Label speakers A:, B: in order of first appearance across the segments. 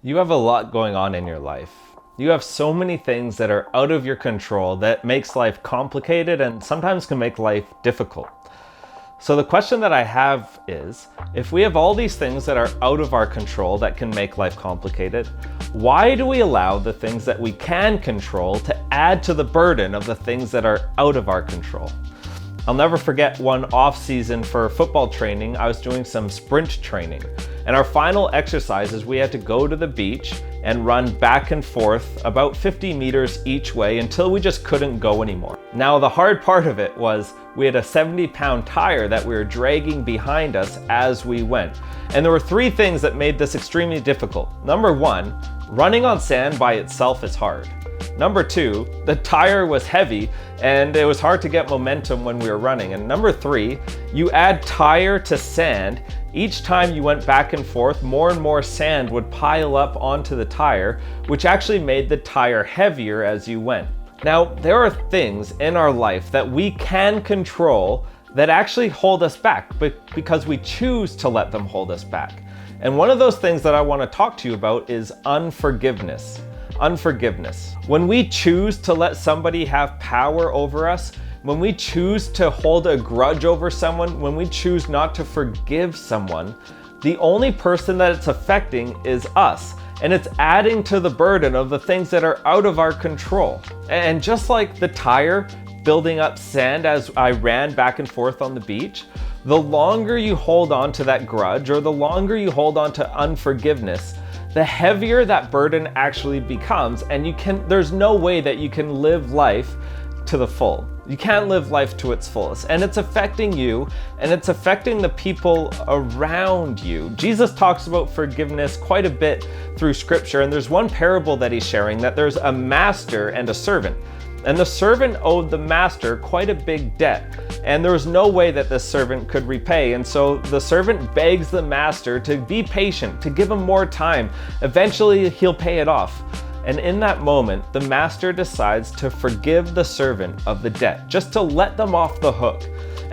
A: You have a lot going on in your life. You have so many things that are out of your control that makes life complicated and sometimes can make life difficult. So the question that I have is, if we have all these things that are out of our control that can make life complicated, why do we allow the things that we can control to add to the burden of the things that are out of our control? I'll never forget one off season for football training. I was doing some sprint training, and our final exercises we had to go to the beach and run back and forth about 50 meters each way until we just couldn't go anymore. Now the hard part of it was we had a 70-pound tire that we were dragging behind us as we went. And there were three things that made this extremely difficult. Number one, running on sand by itself is hard. Number two, the tire was heavy and it was hard to get momentum when we were running. And number three, you add tire to sand. Each time you went back and forth, more and more sand would pile up onto the tire, which actually made the tire heavier as you went. Now, there are things in our life that we can control that actually hold us back, but because we choose to let them hold us back. And one of those things that I want to talk to you about is unforgiveness. Unforgiveness. When we choose to let somebody have power over us, when we choose to hold a grudge over someone, when we choose not to forgive someone, the only person that it's affecting is us. And it's adding to the burden of the things that are out of our control. And just like the tire building up sand as I ran back and forth on the beach, the longer you hold on to that grudge or the longer you hold on to unforgiveness, the heavier that burden actually becomes, and there's no way that you can live life to the full. You can't live life to its fullest, and it's affecting you, and it's affecting the people around you. Jesus talks about forgiveness quite a bit through scripture, and there's one parable that he's sharing that there's a master and a servant. And the servant owed the master quite a big debt, and there was no way that the servant could repay. And so the servant begs the master to be patient, to give him more time. Eventually he'll pay it off. And in that moment, the master decides to forgive the servant of the debt, just to let them off the hook.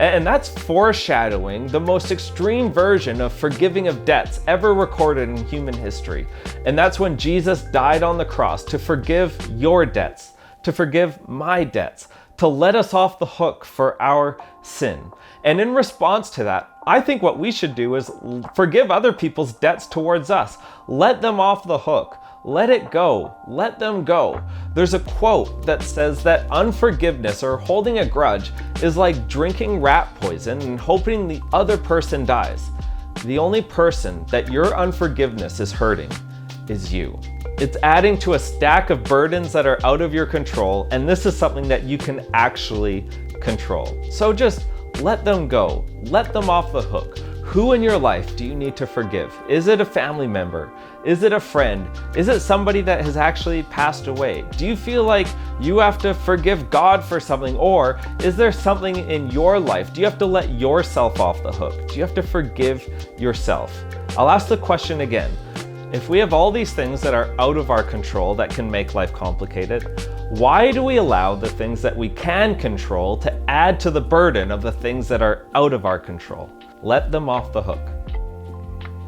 A: And that's foreshadowing the most extreme version of forgiving of debts ever recorded in human history. And that's when Jesus died on the cross to forgive your debts, to forgive my debts, to let us off the hook for our sin. And in response to that, I think what we should do is forgive other people's debts towards us. Let them off the hook. Let it go. Let them go. There's a quote that says that unforgiveness or holding a grudge is like drinking rat poison and hoping the other person dies. The only person that your unforgiveness is hurting is you. It's adding to a stack of burdens that are out of your control, and this is something that you can actually control. So just let them go. Let them off the hook. Who in your life do you need to forgive? Is it a family member? Is it a friend? Is it somebody that has actually passed away? Do you feel like you have to forgive God for something, or is there something in your life? Do you have to let yourself off the hook? Do you have to forgive yourself? I'll ask the question again. If we have all these things that are out of our control that can make life complicated, why do we allow the things that we can control to add to the burden of the things that are out of our control? Let them off the hook.